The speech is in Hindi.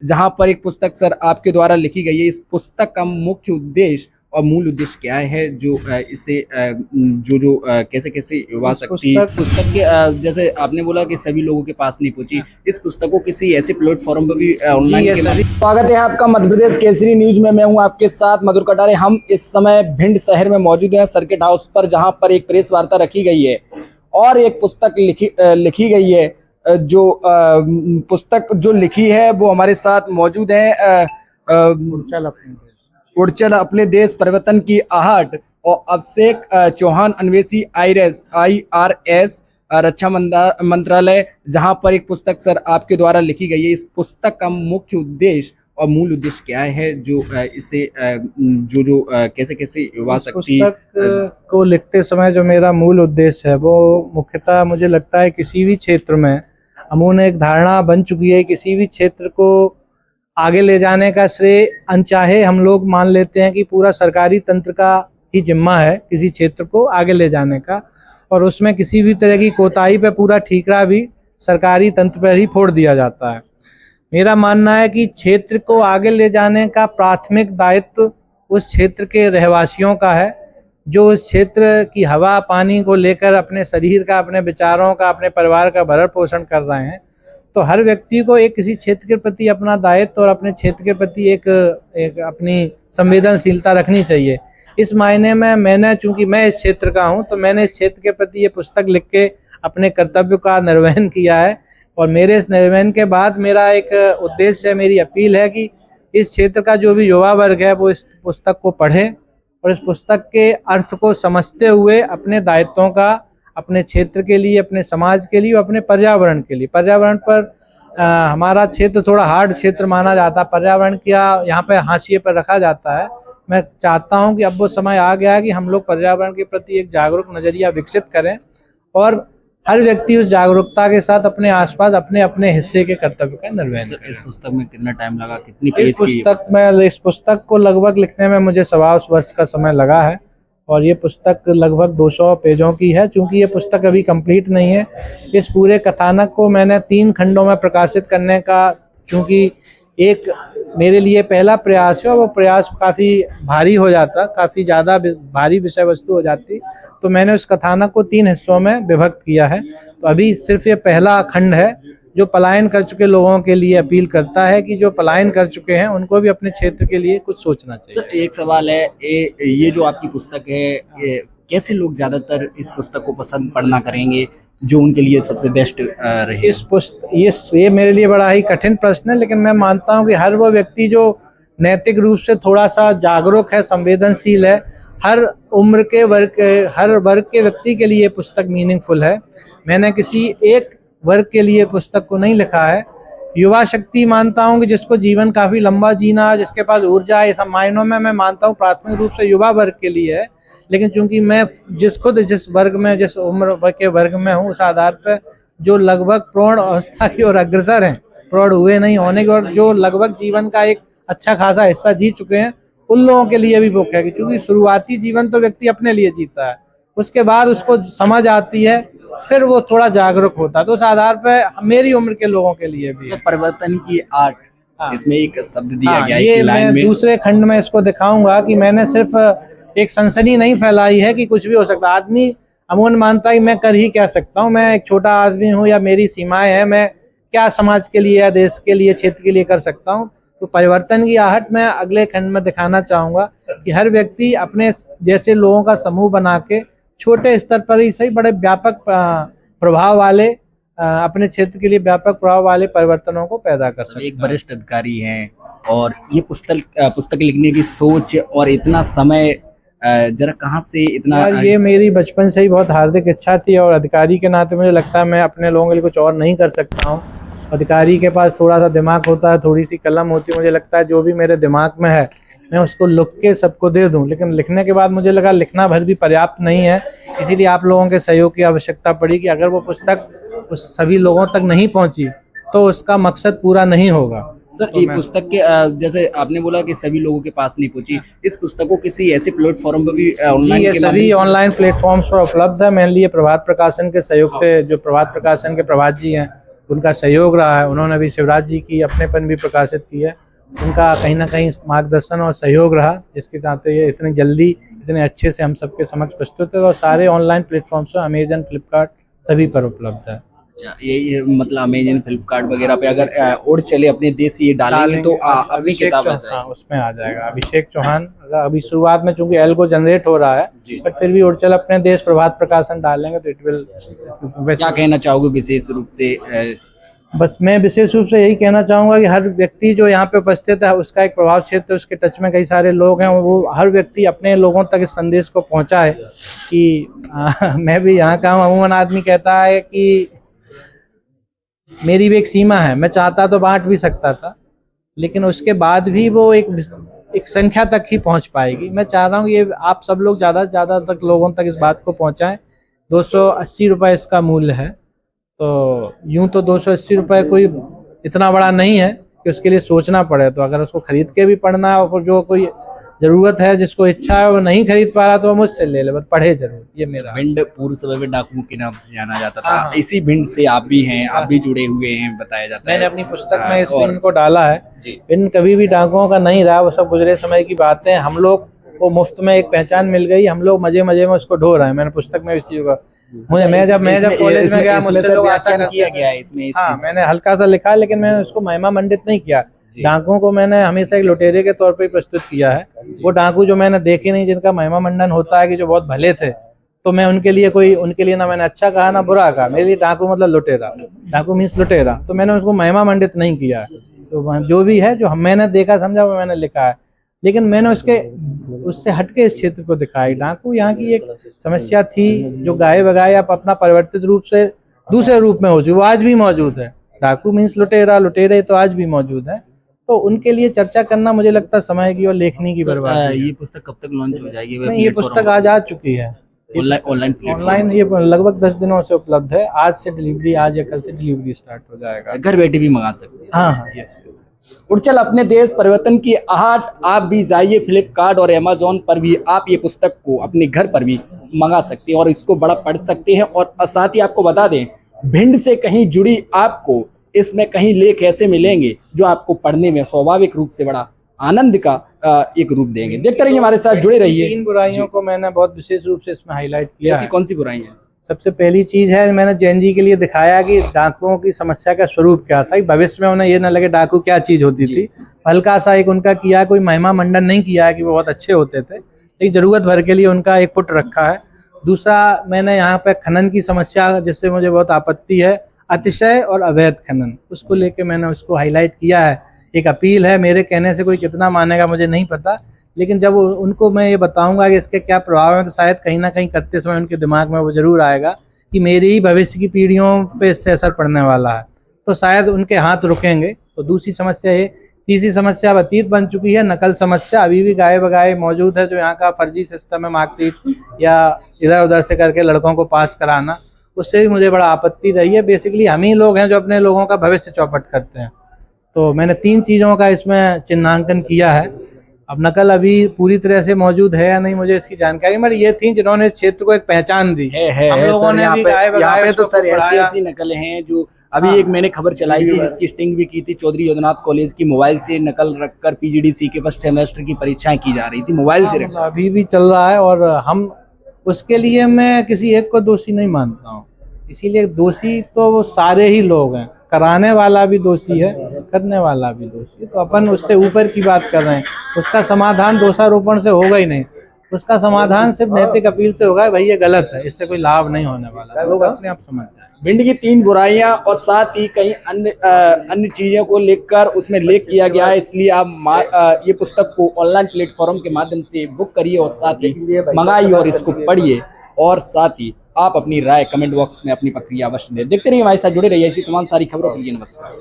जहां पर एक पुस्तक सर आपके द्वारा लिखी गई है। इस पुस्तक का मुख्य उद्देश्य और मूल उद्देश्य क्या है, जो इसे कैसे कैसे युवा इस शक्ति पुस्तक पुस्तक के जैसे आपने बोला कि सभी लोगों के पास नहीं पहुंची, इस पुस्तक को किसी ऐसे प्लेटफॉर्म पर भी जी, ऑनलाइन ये के सभी माध्यम। स्वागत है आपका मध्य प्रदेश केसरी न्यूज में। मैं हूं आपके साथ मधुर कटारे। हम इस समय भिंड शहर में मौजूद हैं, सर्किट हाउस पर, जहां पर एक प्रेस वार्ता रखी गई है और एक पुस्तक लिखी गई है। पुस्तक जो लिखी है वो हमारे साथ मौजूद है। चल अपने उड़चल अपने देश, परिवर्तन की आहट, और अभिषेक चौहान, अन्वेषी IRS रक्षा मंत्रालय, जहां पर एक पुस्तक सर आपके द्वारा लिखी गई है। इस पुस्तक का मुख्य उद्देश्य और मूल उद्देश्य क्या है, जो इसे कैसे कैसे युवा इस शक्ति पुस्तक को लिखते समय जो मेरा मूल उद्देश्य है वो मुख्यतः मुझे लगता है किसी भी क्षेत्र में अमूमन एक धारणा बन चुकी है, किसी भी क्षेत्र को आगे ले जाने का श्रेय अनचाहे हम लोग मान लेते हैं कि पूरा सरकारी तंत्र का ही जिम्मा है किसी क्षेत्र को आगे ले जाने का, और उसमें किसी भी तरह की कोताही पे पूरा ठीकरा भी सरकारी तंत्र पर ही फोड़ दिया जाता है। मेरा मानना है कि क्षेत्र को आगे ले जाने का प्राथमिक दायित्व उस क्षेत्र के रहवासियों का है, जो उस क्षेत्र की हवा पानी को लेकर अपने शरीर का, अपने विचारों का, अपने परिवार का भरण पोषण कर रहे हैं। तो हर व्यक्ति को एक किसी क्षेत्र के प्रति अपना दायित्व और अपने क्षेत्र के प्रति एक अपनी संवेदनशीलता रखनी चाहिए। इस मायने में मैंने, चूंकि मैं इस क्षेत्र का हूं, तो मैंने इस क्षेत्र के प्रति ये पुस्तक लिख के अपने कर्तव्य का निर्वहन किया है। और मेरे इस निर्वहन के बाद मेरा एक उद्देश्य है, मेरी अपील है कि इस क्षेत्र का जो भी युवा वर्ग है वो इस पुस्तक को पढ़े और इस पुस्तक के अर्थ को समझते हुए अपने दायित्वों का, अपने क्षेत्र के लिए, अपने समाज के लिए, अपने पर्यावरण के लिए, पर्यावरण पर हमारा क्षेत्र थोड़ा हार्ड क्षेत्र माना जाता है, पर्यावरण का यहाँ पे हाशिए पर रखा जाता है। मैं चाहता हूँ कि अब वो समय आ गया है कि हम लोग पर्यावरण के प्रति एक जागरूक नज़रिया विकसित करें और हर व्यक्ति उस जागरूकता के साथ अपने आसपास अपने अपने हिस्से के कर्तव्य का निर्वहन करे। इस पुस्तक में कितना टाइम लगा, कितनी पेज की? इस पुस्तक को लगभग लिखने में मुझे 1.25 वर्ष का समय लगा है और ये पुस्तक लगभग 200 पेजों की है। चूंकि ये पुस्तक अभी कंप्लीट नहीं है, इस पूरे कथानक को मैंने 3 खंडों में प्रकाशित करने का, चूंकि एक मेरे लिए पहला प्रयास है और वो प्रयास काफ़ी भारी हो जाता, काफ़ी ज़्यादा भारी विषय वस्तु हो जाती, तो मैंने उस कथानक को 3 हिस्सों में विभक्त किया है। तो अभी सिर्फ ये पहला खंड है जो पलायन कर चुके लोगों के लिए अपील करता है कि जो पलायन कर चुके हैं उनको भी अपने क्षेत्र के लिए कुछ सोचना चाहिए। सर, एक सवाल है, ये जो आपकी पुस्तक है, कैसे लोग ज्यादातर इस पुस्तक को पसंद पढ़ना करेंगे, जो उनके लिए सबसे बेस्ट रहे? ये मेरे लिए बड़ा ही कठिन प्रश्न है, लेकिन मैं मानता हूँ कि हर वो व्यक्ति जो नैतिक रूप से थोड़ा सा जागरूक है, संवेदनशील है, हर उम्र के हर वर्ग के व्यक्ति के लिए पुस्तक मीनिंगफुल है। मैंने किसी एक वर्ग के लिए पुस्तक को नहीं लिखा है। युवा शक्ति मानता हूँ कि जिसको जीवन काफ़ी लंबा जीना, जिसके पास ऊर्जा है, ये सब मायनों में मैं मानता हूँ प्राथमिक रूप से युवा वर्ग के लिए है। लेकिन चूंकि मैं जिस वर्ग में, जिस उम्र के वर्ग में हूँ, उस आधार पर जो लगभग प्रौढ़ अवस्था की ओर अग्रसर हैं, प्रौढ़ हुए नहीं होने की ओर, जो लगभग जीवन का एक अच्छा खासा हिस्सा जी चुके हैं, उन लोगों के लिए भी बुक है। कि चूंकि शुरुआती जीवन तो व्यक्ति अपने लिए जीता है, उसके बाद उसको समझ आती है, फिर वो थोड़ा जागरूक होता है, तो उस आधार पर मेरी उम्र के लोगों के लिए भी है। परिवर्तन की आर्ट, हाँ, इसमें एक शब्द दिया गया है ये कि लाइन मैं में। दूसरे खंड में इसको दिखाऊंगा कि मैंने सिर्फ एक सनसनी नहीं फैलाई है कि कुछ भी हो सकता। आदमी अमूमन मानता है कि मैं कर ही क्या सकता हूँ, मैं एक छोटा आदमी हूँ या मेरी सीमाएं हैं, मैं क्या समाज के लिए या देश के लिए, क्षेत्र के लिए कर सकता हूँ। तो परिवर्तन की आहट मैं अगले खंड में दिखाना चाहूँगा कि हर व्यक्ति अपने जैसे लोगों का समूह बना के छोटे स्तर पर ही सही, बड़े व्यापक प्रभाव वाले, अपने क्षेत्र के लिए व्यापक प्रभाव वाले परिवर्तनों को पैदा कर सकते हैं। एक वरिष्ठ अधिकारी हैं और ये पुस्तक लिखने की सोच और इतना समय, जरा कहाँ से इतना? यार, ये मेरी बचपन से ही बहुत हार्दिक इच्छा थी और अधिकारी के नाते मुझे लगता है मैं अपने लोगों के लिए कुछ और नहीं कर सकता हूँ। अधिकारी के पास थोड़ा सा दिमाग होता है, थोड़ी सी कलम होती है, मुझे लगता है जो भी मेरे दिमाग में है मैं उसको लिख के सबको दे दूं। लेकिन लिखने के बाद मुझे लगा लिखना भर भी पर्याप्त नहीं है, इसीलिए आप लोगों के सहयोग की आवश्यकता पड़ी कि अगर वो पुस्तक उस सभी लोगों तक नहीं पहुंची तो उसका मकसद पूरा नहीं होगा। सर, तो ये पुस्तक के जैसे आपने बोला कि सभी लोगों के पास नहीं पहुंची, इस पुस्तक को किसी ऐसे प्लेटफॉर्म पर भी ऑनलाइन ये सभी ऑनलाइन प्लेटफॉर्म्स पर उपलब्ध है। मेनली ये प्रभात प्रकाशन के सहयोग से, जो प्रभात प्रकाशन के प्रभात जी हैं, उनका सहयोग रहा है। उन्होंने भी शिवराज जी की अपनेपन भी प्रकाशित की है, उनका कहीं ना कहीं मार्गदर्शन और सहयोग रहा, जिसके चलते ये इतनी जल्दी इतने अच्छे से हम सबके समक्ष प्रस्तुत है और सारे ऑनलाइन प्लेटफॉर्म्स पर अमेजन, फ्लिपकार्ट सभी पर उपलब्ध है। अच्छा, ये मतलब अमेजन, फ्लिपकार्ट वगैरह पे अगर और चले अपने देश ये डालेंगे तो अपनी अभिषेक किताब आ हाँ, जाएगी। उसमें आ जाएगा अभिषेक चौहान। अगर अभी शुरुआत में चूंकि एल्गो जनरेट हो रहा है, जी। बट फिर भी उड़चल अपने देश प्रभात प्रकाशन डालेंगे तो इट विल क्या कहना चाहोगे विशेष रूप से बस मैं विशेष रूप से यही कहना चाहूँगा कि हर व्यक्ति जो यहाँ पे उपस्थित है उसका एक प्रभाव क्षेत्र, उसके टच में कई सारे लोग हैं, वो हर व्यक्ति अपने लोगों तक इस संदेश को पहुँचाए कि मैं भी यहाँ का हूँ। अमूमन आदमी कहता है कि मेरी भी एक सीमा है, मैं चाहता तो बांट भी सकता था, लेकिन उसके बाद भी वो एक संख्या तक ही पहुँच पाएगी। मैं चाह रहा हूँ ये आप सब लोग ज़्यादा से ज़्यादा तक लोगों तक इस बात को पहुँचाएँ। 280 रुपये इसका मूल्य है, तो यूं तो 280 रुपये कोई इतना बड़ा नहीं है कि उसके लिए सोचना पड़े। तो अगर उसको खरीद के भी पढ़ना है और जो कोई ज़रूरत है, जिसको इच्छा है, वो नहीं खरीद पा रहा तो वो मुझसे ले ले, बस पढ़े जरूर। ये मेरा भिंड पूर्व समय में डाकुओं के नाम से जाना जाता था। हाँ। इसी भिंड से आप भी हैं, आप भी जुड़े हुए हैं बताया जाता है। मैंने अपनी पुस्तक में इस और- सीन को डाला है। जी। भिंड कभी भी डाकुओं का नहीं रहा, वो सब गुजरे समय की बातें। हम लोग को मुफ्त में एक पहचान मिल गई, हम लोग मजे मजे में उसको ढो रहे हैं। मैंने पुस्तक में इसी का मुझे मैं जब कॉलेज में गया, इसमें मुझसे सर लोग आशा व्याख्यान करते किया थे। गया है इसमें इस हाँ, चीज़ मैंने हल्का सा लिखा, लेकिन मैंने उसको महिमा मंडित नहीं किया। जी। डाकुओं को मैंने हमेशा एक लुटेरे के तौर पर प्रस्तुत किया है। वो डाकू जो मैंने देखे नहीं, जिनका महिमा मंडन होता है कि जो बहुत भले थे, तो मैं उनके लिए ना मैंने अच्छा कहा ना बुरा कहा। मेरे लिए डाकू मतलब लुटेरा, डाकू मीन्स लुटेरा, तो मैंने उसको महिमा मंडित नहीं किया। तो जो भी है, जो मैंने देखा समझा, वो मैंने लिखा है, लेकिन मैंने उससे हटके इस क्षेत्र को दिखाया। डाकू यहाँ की एक समस्या थी जो गाये बगाए अब अपना परिवर्तित रूप से दूसरे रूप में हो चुकी, वो आज भी मौजूद है। डाकू मीन्स लुटेरा, लुटेरे तो आज भी मौजूद है। तो उनके लिए चर्चा करना मुझे लगता है समय की और लेखनी की बर्बादी है। ये पुस्तक कब तक लॉन्च हो जाएगी? नहीं, ये पुस्तक आज आ चुकी है ऑनलाइन। ये लगभग 10 दिनों से उपलब्ध है। आज से डिलीवरी, आज या कल से डिलीवरी स्टार्ट हो जाएगा। घर बैठे भी मंगा सकते हैं। हाँ हाँ, यस। उड़चल अपने देश परिवर्तन की आहट। आप भी जाइए फ्लिपकार्ट और अमेजोन पर भी आप ये पुस्तक को अपने घर पर भी मंगा सकते हैं और इसको बड़ा पढ़ सकते हैं। और साथ ही आपको बता दें, भिंड से कहीं जुड़ी आपको इसमें कहीं लेख ऐसे मिलेंगे जो आपको पढ़ने में स्वाभाविक रूप से बड़ा आनंद का एक रूप देंगे। देखते रहिए, हमारे साथ जुड़े रहिए। 3 बुराइयों को मैंने बहुत विशेष रूप से इसमें हाईलाइट किया ऐसी है। कौन सी बुराई है? सबसे पहली चीज है, मैंने जैन जी के लिए दिखाया कि डाकुओं की समस्या का स्वरूप क्या था, भविष्य में उन्हें ये न लगे डाकू क्या चीज होती थी। हल्का सा एक उनका किया, कोई महिमा मंडन नहीं किया कि वो बहुत अच्छे होते थे, लेकिन जरूरत भर के लिए उनका एक पुट रखा है। दूसरा, मैंने यहाँ पे खनन की समस्या, जिससे मुझे बहुत आपत्ति है, अतिशय और अवैध खनन, उसको लेके मैंने उसको हाईलाइट किया है। एक अपील है, मेरे कहने से कोई कितना मानेगा मुझे नहीं पता, लेकिन जब उनको मैं ये बताऊंगा कि इसके क्या प्रभाव हैं, तो शायद कहीं ना कहीं करते समय उनके दिमाग में वो जरूर आएगा कि मेरी ही भविष्य की पीढ़ियों पे इससे असर पड़ने वाला है, तो शायद उनके हाथ रुकेंगे। तो दूसरी समस्या ये। तीसरी समस्या अब अतीत बन चुकी है, नकल समस्या अभी भी गाये बगाए मौजूद है। जो यहाँ का फर्जी सिस्टम है, मार्कशीट या इधर उधर से करके लड़कों को पास कराना, उससे भी मुझे बड़ा आपत्ति रही है। बेसिकली हम ही लोग हैं जो अपने लोगों का भविष्य चौपट करते हैं। तो मैंने 3 चीज़ों का इसमें चिन्हांकन किया है। अब नकल अभी पूरी तरह से मौजूद है या नहीं, मुझे इसकी जानकारी, मगर ये थी जिन्होंने इस क्षेत्र को एक पहचान दी है हम लोगों सर, ने यहाँ भी पे गाये तो सर ऐसी पढ़ाया। ऐसी नकलें हैं जो अभी हाँ। एक मैंने खबर चलाई थी जिसकी स्टिंग भी की थी। चौधरी योधनाथ कॉलेज की मोबाइल से नकल रखकर पीजीडीसी के फर्स्ट सेमेस्टर की परीक्षाएं की जा रही थी, मोबाइल से मतलब अभी भी चल रहा है, और हम उसके लिए मैं किसी एक को दोषी नहीं मानता हूँ। इसीलिए दोषी तो वो सारे ही लोग हैं, कराने वाला भी दोषी है, करने वाला भी दोषी है। तो अपन उससे ऊपर की बात कर रहे हैं। उसका समाधान दोषारोपण से होगा ही नहीं, उसका समाधान सिर्फ नैतिक अपील से होगा, भाई ये गलत है, इससे कोई लाभ नहीं होने वाला, लोग अपने आप समझ जाए। भिंड की 3 बुराइयां और साथ ही कई अन्य चीजों को लिखकर उसमें लेख किया गया है। इसलिए आप ये पुस्तक को ऑनलाइन प्लेटफॉर्म के माध्यम से बुक करिए और साथ ही मंगाइए और इसको पढ़िए। और साथ ही आप अपनी राय कमेंट बॉक्स में अपनी प्रक्रिया अवश्य दें। देखते रहिए, हमारे साथ जुड़े रहिए ऐसी तमाम सारी खबरों के लिए। नमस्कार।